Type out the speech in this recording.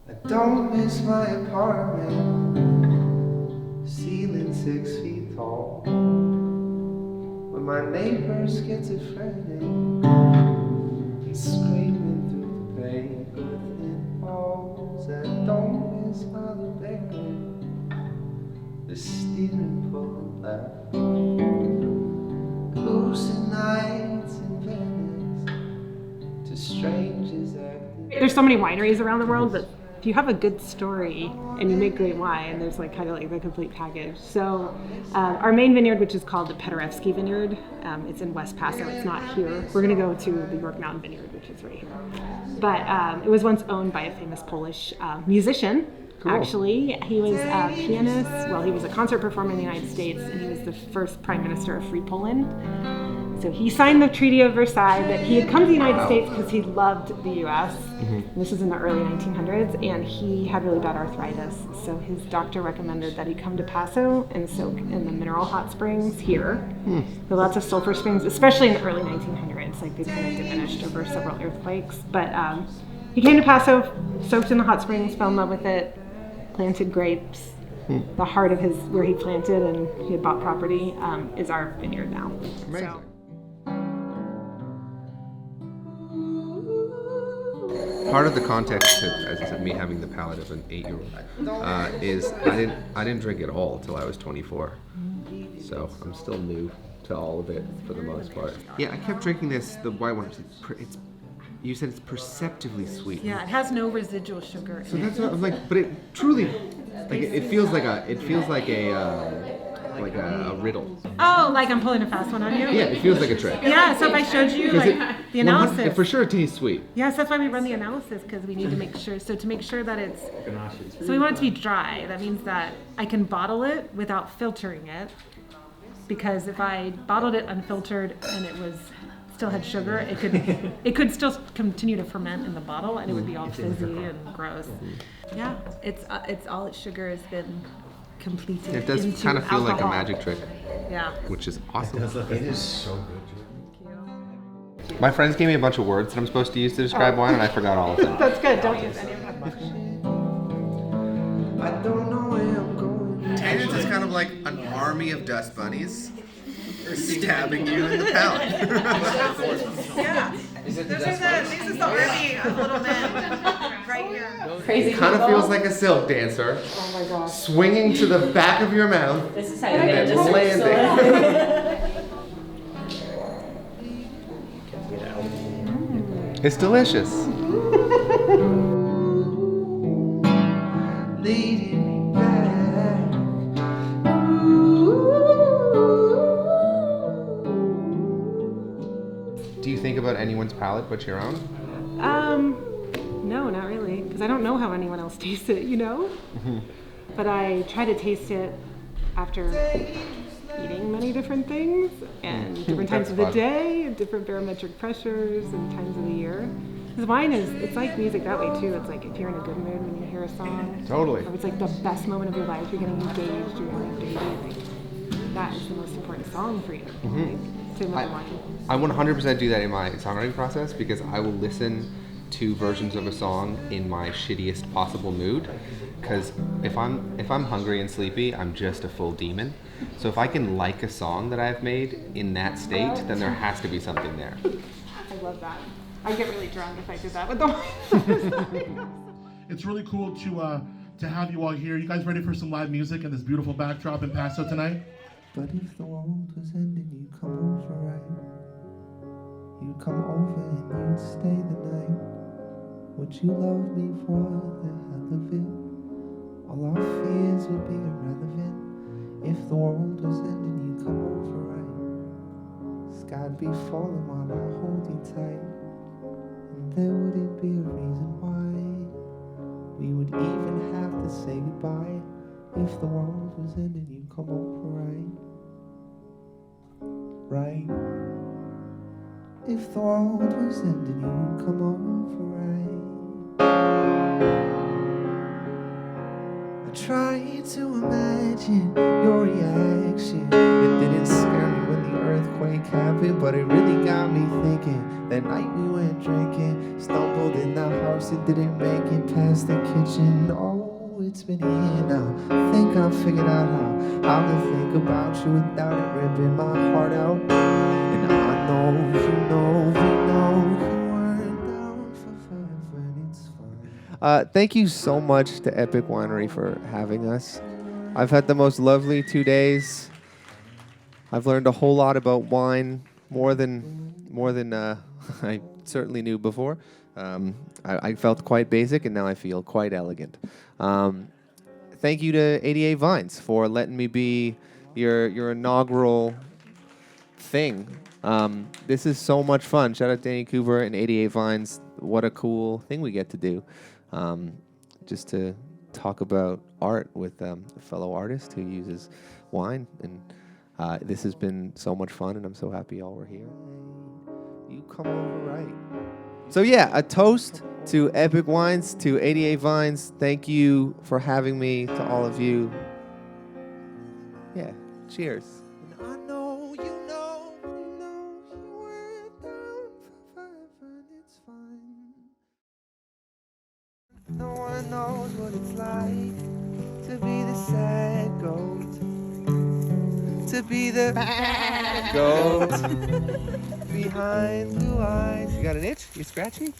I don't miss my apartment, ceiling 6 feet tall. When my neighbor's schizophrenic and screaming through the paper thin walls. I don't miss my LeBaron, the steering pulling left, losing nights in Venice to strangers acting. There's so many wineries around the world, but if you have a good story and you make great wine, there's like kind of like the complete package. So our main vineyard, which is called the Pedorevsky Vineyard, it's in West Paso. It's not here. We're going to go to the York Mountain Vineyard, which is right here. But it was once owned by a famous Polish musician. Cool. Actually, he was a pianist. Well, he was a concert performer in the United States, and he was the first prime minister of Free Poland. So he signed the Treaty of Versailles, but he had come to the United States because he loved the U.S. Mm-hmm. This was in the early 1900s, and he had really bad arthritis. So his doctor recommended that he come to Paso and soak in the mineral hot springs here. There are lots of sulfur springs, especially in the early 1900s. Like they kind of diminished over several earthquakes. But he came to Paso, soaked in the hot springs, fell in love with it, planted grapes. The heart of his, where he planted and he had bought property, is our vineyard now. Amazing. So. Part of the context to me having the palate of an 8-year-old is I didn't drink at all till I was 24, so I'm still new to all of it for the most part. Yeah, I kept drinking this, the white one. You said it's perceptively sweet. Yeah, it has no residual sugar. So that's what I'm like, but it truly, like it feels like a riddle. Oh, like I'm pulling a fast one on you? Yeah, it feels like a trick. Yeah, so if I showed you like the analysis. It for sure tastes sweet. Yes, that's why we run the analysis, because we need to make sure. So to make sure that it's, so we want it to be dry. That means that I can bottle it without filtering it, because if I bottled it unfiltered and it was still had sugar, it could still continue to ferment in the bottle, and it would be all fizzy and gross. Yeah, it's all its sugar has been completed. It does kind of feel alcohol. like a magic trick. Yeah. Which is awesome. It is so good. Thank you. My friends gave me a bunch of words that I'm supposed to use to describe wine, and I forgot all of them. That's good. Don't use any of them. I don't know where I'm going. Tannins is kind of like an army of dust bunnies stabbing you in the palate. Yeah. This is the army of little men right here. Crazy. It kind of feels like a silk dancer. Oh my gosh. Swinging to the back of your mouth. This is how you And get then this landing. It's delicious. Leading me back. Do you think about anyone's palate but your own? No, not really, because I don't know how anyone else tastes it, you know? But I try to taste it after eating many different things and different times of the day, and different barometric pressures and times of the year. Because wine it's like music that way too. It's like if you're in a good mood when you hear a song. Totally. Or it's like the best moment of your life, you're getting engaged, you're having a baby, like that is the most important song for you. Like, same with wine. I 100% do that in my songwriting process because I will listen to versions of a song in my shittiest possible mood. Because if I'm hungry and sleepy, I'm just a full demon. So if I can like a song that I've made in that state, then there has to be something there. I love that. I'd get really drunk if I did that with the wine. It's really cool to have you all here. You guys ready for some live music and this beautiful backdrop in Paso tonight? But if the world was ending, you'd come over, right? You'd come over and you'd stay the night. Would you love me for the hell of it? All our fears would be irrelevant. If the world was ending, you'd come over, right? Sky'd be falling while I hold you tight. And there wouldn't be a reason why we would even have to say goodbye. If the world was ending, you'd come over, right? Right? If the world was ending, you'd come over, right? I tried to imagine your reaction. It didn't scare me when the earthquake happened, but it really got me thinking. That night we went drinking, stumbled in the house and didn't make it past the kitchen. Oh, it's been a year now. Think I figured out how to think about you without it ripping my heart out. And I know you know you weren't down for forever, and it's fine. Thank you so much to Epic Winery for having us. I've had the most lovely 2 days. I've learned a whole lot about wine, more than I certainly knew before. I felt quite basic, and now I feel quite elegant. Thank you to 88 Vines for letting me be your inaugural thing. This is so much fun. Shout out Danny Cooper and 88 Vines. What a cool thing we get to do. Just to talk about art with a fellow artist who uses wine. And this has been so much fun, and I'm so happy y'all were here. You come over right. So yeah, a toast to Epic Wines, to 88 Vines. Thank you for having me, to all of you. Yeah, cheers. And I know you were down for forever, and it's fine. No one knows what it's like to be the sad goat, to be the bad goat behind blue eyes. You got an itch? You scratchy?